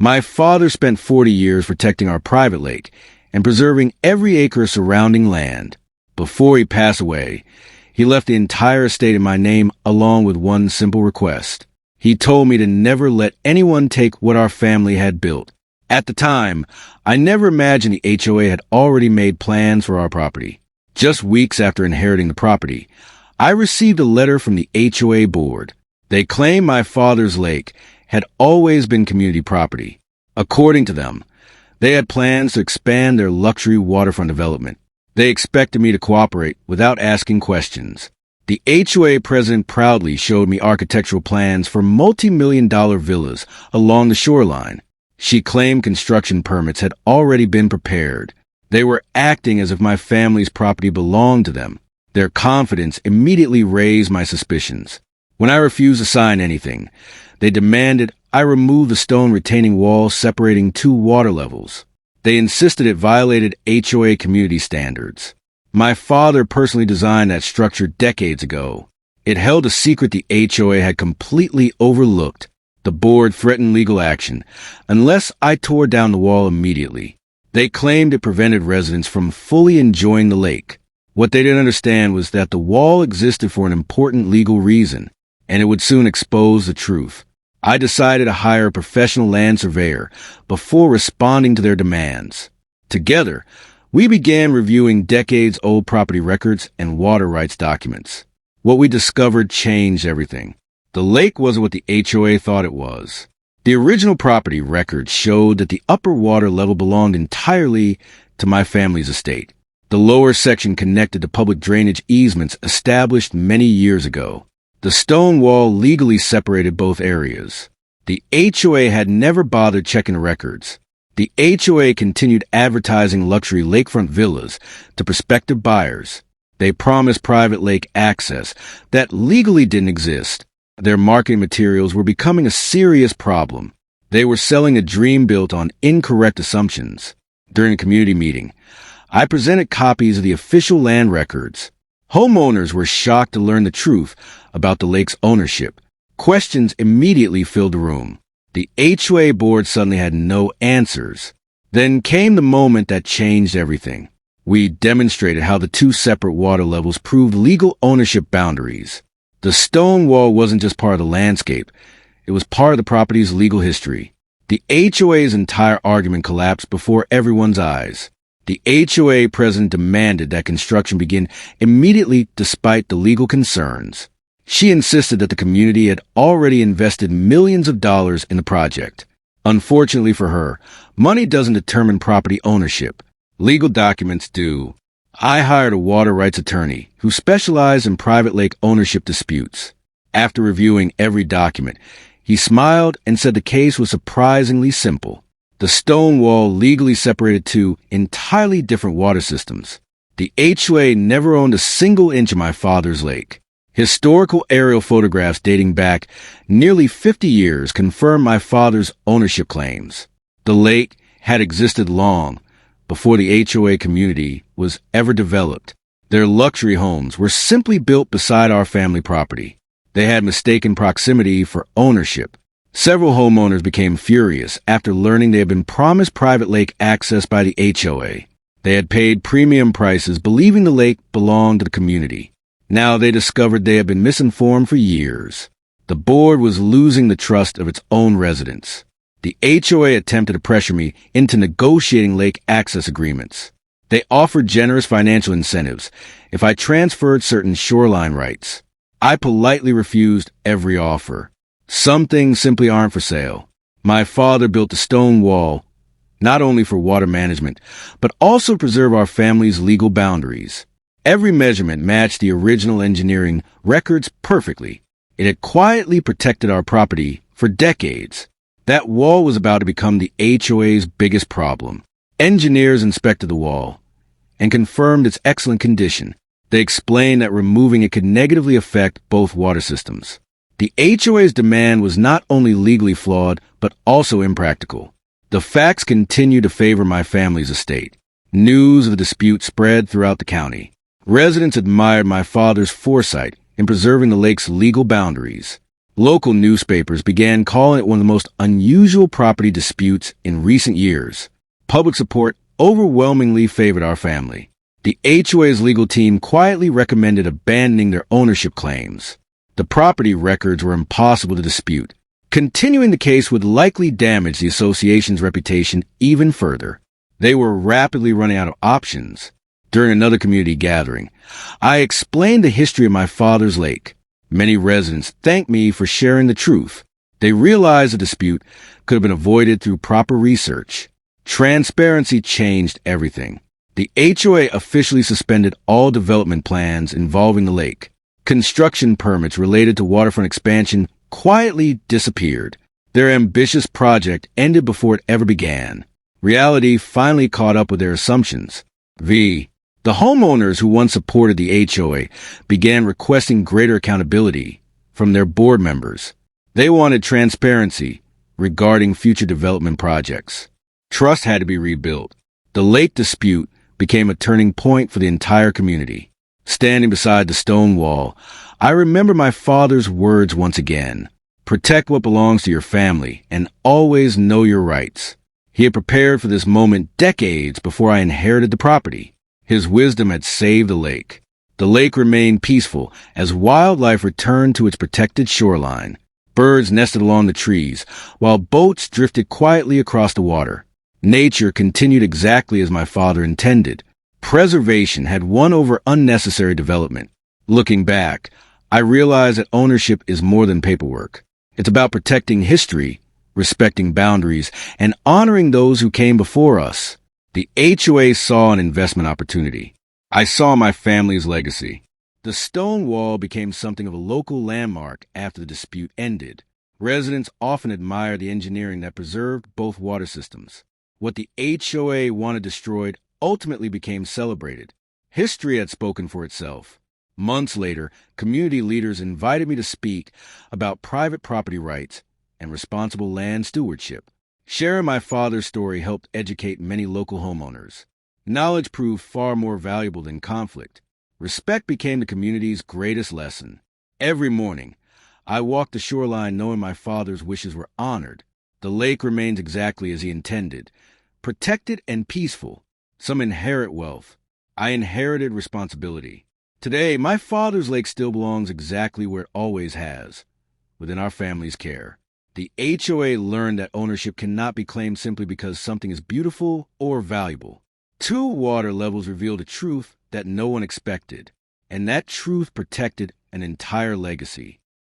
My father spent 40 years protecting our private lake and preserving every acre of surrounding land. Before he passed away, he left the entire estate in my name along with one simple request. He told me to never let anyone take what our family had built. At the time, I never imagined the HOA had already made plans for our property. Just weeks after inheriting the property, I received a letter from the HOA board. They claimed my father's lake had always been community property. According to them, they had plans to expand their luxury waterfront development. They expected me to cooperate without asking questions. The HOA president proudly showed me architectural plans for multi-million-dollar villas along the shoreline. She claimed construction permits had already been prepared. They were acting as if my family's property belonged to them. Their confidence immediately raised my suspicions. When I refused to sign anything, they demanded I remove the stone retaining wall separating two water levels. They insisted it violated HOA community standards. My father personally designed that structure decades ago. It held a secret the HOA had completely overlooked. The board threatened legal action unless I tore down the wall immediately. They claimed it prevented residents from fully enjoying the lake. What they didn't understand was that the wall existed for an important legal reason, and it would soon expose the truth. I decided to hire a professional land surveyor before responding to their demands. Together, we began reviewing decades-old property records and water rights documents. What we discovered changed everything. The lake wasn't what the HOA thought it was. The original property records showed that the upper water level belonged entirely to my family's estate. The lower section connected to public drainage easements established many years ago. The stone wall legally separated both areas. The HOA had never bothered checking the records. The HOA continued advertising luxury lakefront villas to prospective buyers. They promised private lake access that legally didn't exist. Their marketing materials were becoming a serious problem. They were selling a dream built on incorrect assumptions. During a community meeting, I presented copies of the official land records. Homeowners were shocked to learn the truth about the lake's ownership. Questions immediately filled the room. The HOA board suddenly had no answers. Then came the moment that changed everything. We demonstrated how the two separate water levels proved legal ownership boundaries. The stone wall wasn't just part of the landscape. It was part of the property's legal history. The HOA's entire argument collapsed before everyone's eyes. The HOA president demanded that construction begin immediately despite the legal concerns. She insisted that the community had already invested millions of dollars in the project. Unfortunately for her, money doesn't determine property ownership. Legal documents do. I hired a water rights attorney who specialized in private lake ownership disputes. After reviewing every document, he smiled and said the case was surprisingly simple. The stone wall legally separated two entirely different water systems. The HOA never owned a single inch of my father's lake. Historical aerial photographs dating back nearly 50 years confirm my father's ownership claims. The lake had existed long before the HOA community was ever developed. Their luxury homes were simply built beside our family property. They had mistaken proximity for ownership. Several homeowners became furious after learning they had been promised private lake access by the HOA. They had paid premium prices believing the lake belonged to the community. Now they discovered they had been misinformed for years. The board was losing the trust of its own residents. The HOA attempted to pressure me into negotiating lake access agreements. They offered generous financial incentives if I transferred certain shoreline rights. I politely refused every offer. Some things simply aren't for sale. My father built a stone wall, not only for water management, but also to preserve our family's legal boundaries. Every measurement matched the original engineering records perfectly. It had quietly protected our property for decades. That wall was about to become the HOA's biggest problem. Engineers inspected the wall and confirmed its excellent condition. They explained that removing it could negatively affect both water systems. The HOA's demand was not only legally flawed, but also impractical. The facts continued to favor my family's estate. News of the dispute spread throughout the county. Residents admired my father's foresight in preserving the lake's legal boundaries. Local newspapers began calling it one of the most unusual property disputes in recent years. Public support overwhelmingly favored our family. The HOA's legal team quietly recommended abandoning their ownership claims. The property records were impossible to dispute. Continuing the case would likely damage the association's reputation even further. They were rapidly running out of options. During another community gathering, I explained the history of my father's lake. Many residents thanked me for sharing the truth. They realized the dispute could have been avoided through proper research. Transparency changed everything. The HOA officially suspended all development plans involving the lake. Construction permits related to waterfront expansion quietly disappeared. Their ambitious project ended before it ever began. Reality finally caught up with their assumptions. The homeowners who once supported the HOA began requesting greater accountability from their board members. They wanted transparency regarding future development projects. Trust had to be rebuilt. The lake dispute became a turning point for the entire community. Standing beside the stone wall, I remember my father's words once again. Protect what belongs to your family and always know your rights. He had prepared for this moment decades before I inherited the property. His wisdom had saved the lake. The lake remained peaceful as wildlife returned to its protected shoreline. Birds nested along the trees, while boats drifted quietly across the water. Nature continued exactly as my father intended. Preservation had won over unnecessary development. Looking back, I realized that ownership is more than paperwork. It's about protecting history, respecting boundaries, and honoring those who came before us. The HOA saw an investment opportunity. I saw my family's legacy. The stone wall became something of a local landmark after the dispute ended. Residents often admired the engineering that preserved both water systems. What the HOA wanted destroyed ultimately became celebrated. History had spoken for itself. Months later, community leaders invited me to speak about private property rights and responsible land stewardship. Sharing my father's story helped educate many local homeowners. Knowledge proved far more valuable than conflict. Respect became the community's greatest lesson. Every morning, I walked the shoreline knowing my father's wishes were honored. The lake remains exactly as he intended, protected and peaceful. Some inherit wealth. I inherited responsibility. Today, my father's lake still belongs exactly where it always has, within our family's care. The HOA learned that ownership cannot be claimed simply because something is beautiful or valuable. 2 water levels revealed a truth that no one expected, and that truth protected an entire legacy.